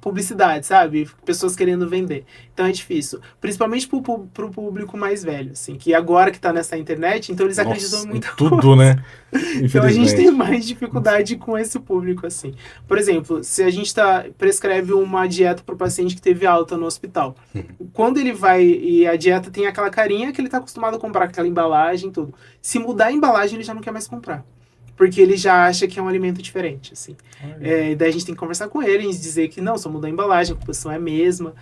publicidade, sabe? Pessoas querendo vender. Então é difícil. Principalmente pro público mais velho, assim, que agora que tá nessa internet, então eles acreditam em muita tudo, coisa. né? Então a gente tem Infelizmente. mais dificuldade com esse público, assim. Por exemplo, se a gente prescreve uma dieta pro paciente que teve alta no hospital. Quando ele vai e a dieta tem aquela carinha que ele tá acostumado a comprar, aquela embalagem e tudo. Se mudar a embalagem, ele já não quer mais comprar. Porque ele já acha que é um alimento diferente, assim. Daí a gente tem que conversar com ele e dizer que não, só mudou a embalagem, a composição é a mesma.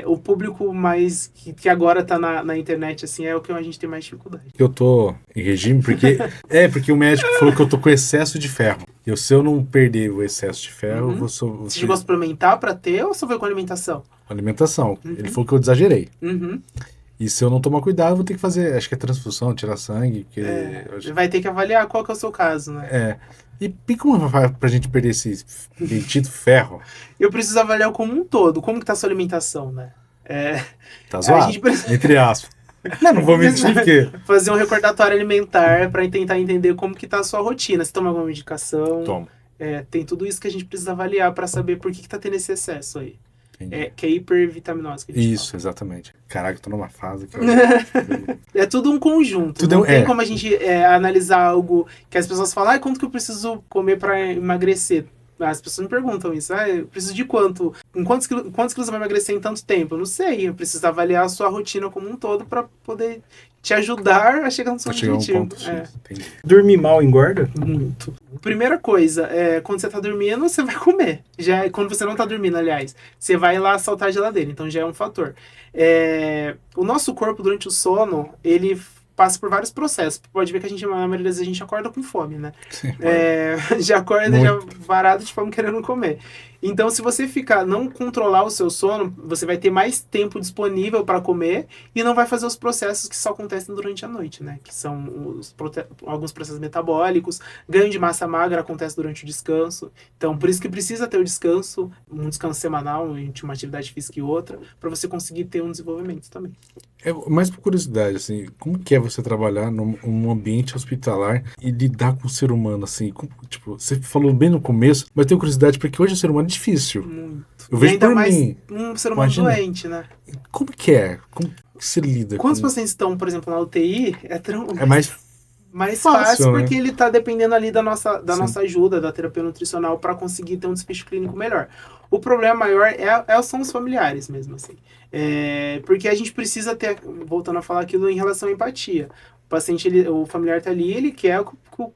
O público mais que agora tá na internet, assim, é o que a gente tem mais dificuldade. Eu tô em regime porque o médico falou que eu tô com excesso de ferro. Se eu não perder o excesso de ferro, eu vou Você chegou a suplementar pra ter ou só foi com alimentação? alimentação. Ele falou que eu exagerei. Uhum. E se eu não tomar cuidado, eu vou ter que fazer, acho que é transfusão, tirar sangue. Vai ter que avaliar qual que é o seu caso, né? E como vai pra gente perder esse bendito ferro? Eu preciso avaliar como um todo. Como que tá a sua alimentação, né? Tá zoado, gente precisa entre aspas. Não vou mentir, porque... fazer um recordatório alimentar pra tentar entender como que tá a sua rotina. Você toma alguma medicação? Tomo. Tem tudo isso que a gente precisa avaliar pra saber por que tá tendo esse excesso aí. Entendi. Que é hipervitaminose que a gente Isso, fala. exatamente. Caraca, eu tô numa fase que É tudo um conjunto. Tudo não tem como a gente analisar algo que as pessoas falam, quanto que eu preciso comer pra emagrecer? As pessoas me perguntam isso. Eu preciso de quanto? Quantos quilos você vai emagrecer em tanto tempo? Eu não sei. Eu preciso avaliar a sua rotina como um todo pra poder te ajudar a chegar no seu objetivo. Um ponto Dormir mal engorda? Muito. Primeira coisa, quando você tá dormindo, você vai comer. Quando você não tá dormindo, aliás, você vai lá saltar a geladeira. Então já é um fator. O nosso corpo, durante o sono, ele passa por vários processos. Pode ver que na maioria das vezes, a gente acorda com fome, né? Já acorda já varado de fome querendo comer. Então, se você não controlar o seu sono, você vai ter mais tempo disponível para comer e não vai fazer os processos que só acontecem durante a noite, né? Que são alguns processos metabólicos. Ganho de massa magra acontece durante o descanso. Então, por isso que precisa ter o descanso, um descanso semanal entre uma atividade física e outra, para você conseguir ter um desenvolvimento também. Mais por curiosidade, assim, como que é você trabalhar num ambiente hospitalar e lidar com o ser humano, assim? Você falou bem no começo, mas eu tenho curiosidade porque hoje o ser humano é difícil. Muito. Eu vejo ainda por mais mim. Um ser humano doente, né? Como que é? Como que você lida Quando os pacientes estão, por exemplo, na UTI, é mais fácil, né? Porque ele está dependendo ali da nossa ajuda, da terapia nutricional, para conseguir ter um desfecho clínico melhor. O problema maior são os familiares mesmo, assim. Porque a gente precisa ter, voltando a falar aquilo, em relação à empatia. O paciente, o familiar está ali, ele quer que o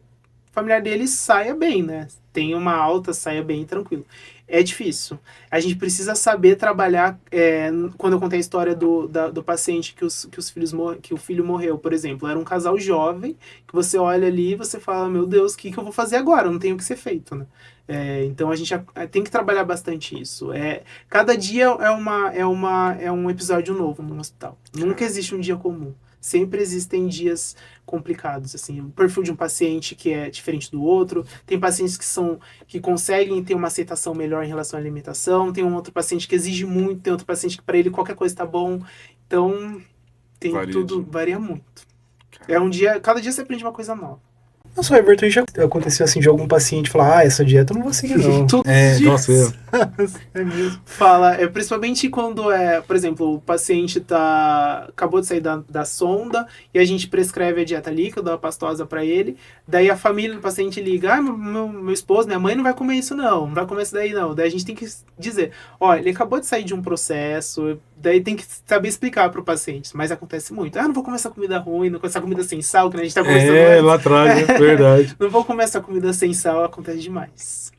familiar dele saia bem, né? Tenha uma alta, saia bem, tranquilo. É difícil. A gente precisa saber trabalhar. Quando eu contei a história do paciente que o filho morreu, por exemplo, era um casal jovem que você olha ali e você fala, meu Deus, o que eu vou fazer agora? Não tem o que ser feito, né? Então a gente tem que trabalhar bastante isso. Cada dia é um episódio novo no hospital. Nunca existe um dia comum. Sempre existem dias complicados, assim, o perfil de um paciente que é diferente do outro, tem pacientes que conseguem ter uma aceitação melhor em relação à alimentação, tem um outro paciente que exige muito, tem outro paciente que para ele qualquer coisa tá bom, então varia muito. Cada dia você aprende uma coisa nova. Não só, Everton, já aconteceu assim de algum paciente falar, essa dieta eu não vou seguir não. Nossa, é mesmo. Principalmente quando por exemplo, o paciente acabou de sair da sonda e a gente prescreve a dieta líquida, a pastosa para ele, daí a família do paciente liga, meu esposo, minha mãe não vai comer isso não vai comer isso daí não. Daí a gente tem que dizer, ele acabou de sair de um processo, daí tem que saber explicar para o paciente, mas acontece muito. Não vou comer essa comida ruim, não vou comer essa comida sem sal, que a gente tá conversando lá atrás, verdade. Não vou comer essa comida sem sal, acontece demais.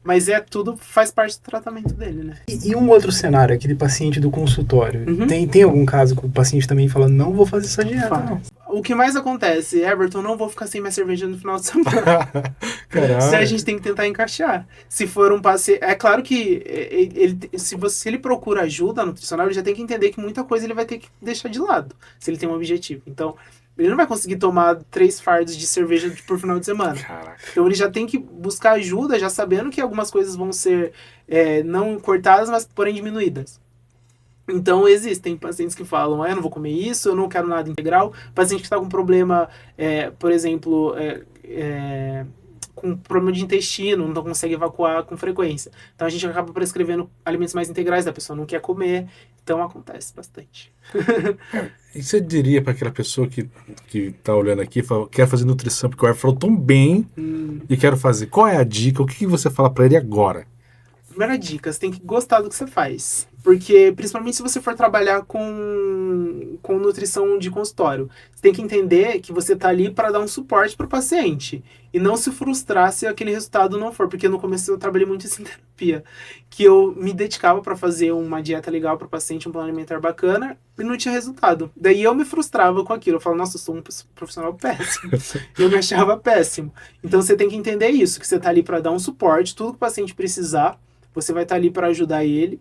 Mas tudo faz parte do tratamento dele, né? E um outro cenário, aquele paciente do consultório. Uhum. Tem algum caso que o paciente também fala, não vou fazer essa dieta, não? O que mais acontece, Everton, não vou ficar sem minha cerveja no final de semana. Caralho. A gente tem que tentar encaixar. Se for um paciente... É claro que se ele procura ajuda nutricional, ele já tem que entender que muita coisa ele vai ter que deixar de lado, se ele tem um objetivo. Então, ele não vai conseguir tomar 3 fardos de cerveja por final de semana. Caraca. Então ele já tem que buscar ajuda, já sabendo que algumas coisas vão ser não cortadas, mas porém diminuídas. Então existem pacientes que falam, eu não vou comer isso, eu não quero nada integral. Paciente que está com problema, por exemplo, com problema de intestino, não consegue evacuar com frequência. Então a gente acaba prescrevendo alimentos mais integrais, a pessoa não quer comer. Então acontece bastante. E você diria para aquela pessoa que tá olhando aqui, fala, quer fazer nutrição, porque o Everton falou tão bem e quero fazer. Qual é a dica? O que você fala para ele agora? Primeira dica, você tem que gostar do que você faz. Porque, principalmente se você for trabalhar com nutrição de consultório, você tem que entender que você está ali para dar um suporte para o paciente. E não se frustrar se aquele resultado não for. Porque no começo eu trabalhei muito isso em terapia. Que eu me dedicava para fazer uma dieta legal para o paciente, um plano alimentar bacana, e não tinha resultado. Daí eu me frustrava com aquilo. Eu falava, nossa, eu sou um profissional péssimo. Eu me achava péssimo. Então você tem que entender isso, que você está ali para dar um suporte, tudo que o paciente precisar, você vai estar ali para ajudar ele,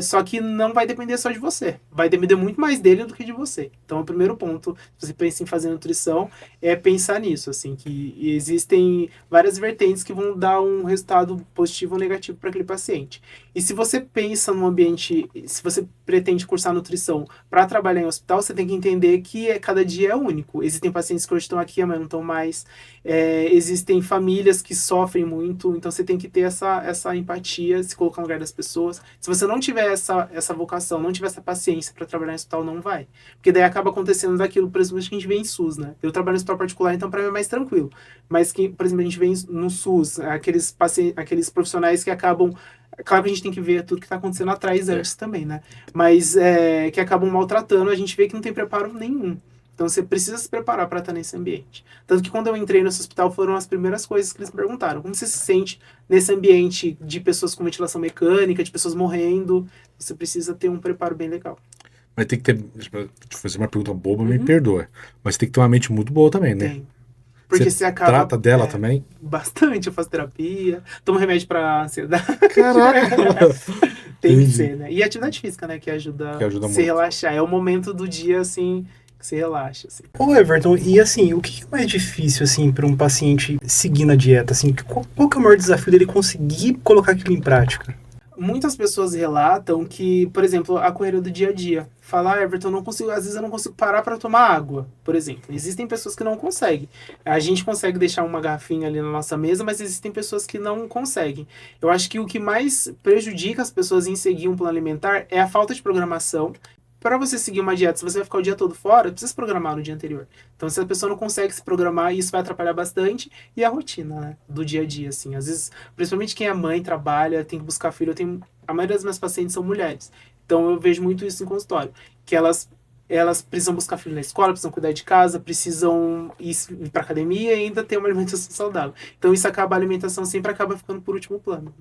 só que não vai depender só de você. Vai depender muito mais dele do que de você. Então, o primeiro ponto, se você pensa em fazer nutrição, é pensar nisso, assim, que existem várias vertentes que vão dar um resultado positivo ou negativo para aquele paciente. E se você pensa num ambiente, se você pretende cursar nutrição para trabalhar em hospital, você tem que entender que cada dia é único. Existem pacientes que hoje estão aqui, amanhã não estão mais. Existem famílias que sofrem muito, então você tem que ter essa empatia, se colocar no lugar das pessoas. Se você não tiver essa vocação, não tiver essa paciência para trabalhar em hospital, não vai. Porque daí acaba acontecendo daquilo, por exemplo, que a gente vê em SUS, né? Eu trabalho em hospital particular, então para mim é mais tranquilo. Mas que, por exemplo, a gente vê no SUS, aqueles profissionais que acabam... Claro que a gente tem que ver tudo que está acontecendo atrás antes também, né? Mas que acabam maltratando, a gente vê que não tem preparo nenhum. Então você precisa se preparar para estar nesse ambiente. Tanto que quando eu entrei nesse hospital foram as primeiras coisas que eles me perguntaram. Como você se sente nesse ambiente de pessoas com ventilação mecânica, de pessoas morrendo? Você precisa ter um preparo bem legal. Mas tem que ter... Deixa eu fazer uma pergunta boba, me perdoa. Mas tem que ter uma mente muito boa também, né? Tem. Porque você acaba... trata dela também? Bastante. Eu faço terapia, tomo remédio para ansiedade. Caraca! Tem que Entendi. ser, né? E atividade física, né? Que ajuda Que ajuda a se muito. relaxar. É o momento do dia, assim, que você relaxa, assim. Ô, Everton, e assim, o que é mais difícil, assim, para um paciente seguir na dieta? Assim, qual que é o maior desafio dele conseguir colocar aquilo em prática? Muitas pessoas relatam que, por exemplo, a correria do dia a dia. Falar, Everton, às vezes eu não consigo parar para tomar água, por exemplo. Existem pessoas que não conseguem. A gente consegue deixar uma garrafinha ali na nossa mesa, mas existem pessoas que não conseguem. Eu acho que o que mais prejudica as pessoas em seguir um plano alimentar é a falta de programação. Para você seguir uma dieta, se você vai ficar o dia todo fora, precisa se programar no dia anterior. Então, se a pessoa não consegue se programar, isso vai atrapalhar bastante. E a rotina, né, do dia a dia, assim. Às vezes, principalmente quem é mãe, trabalha, tem que buscar filho. A maioria das minhas pacientes são mulheres. Então, eu vejo muito isso em consultório. Que elas precisam buscar filho na escola, precisam cuidar de casa, precisam ir para academia e ainda ter uma alimentação saudável. Então, a alimentação sempre acaba ficando por último plano.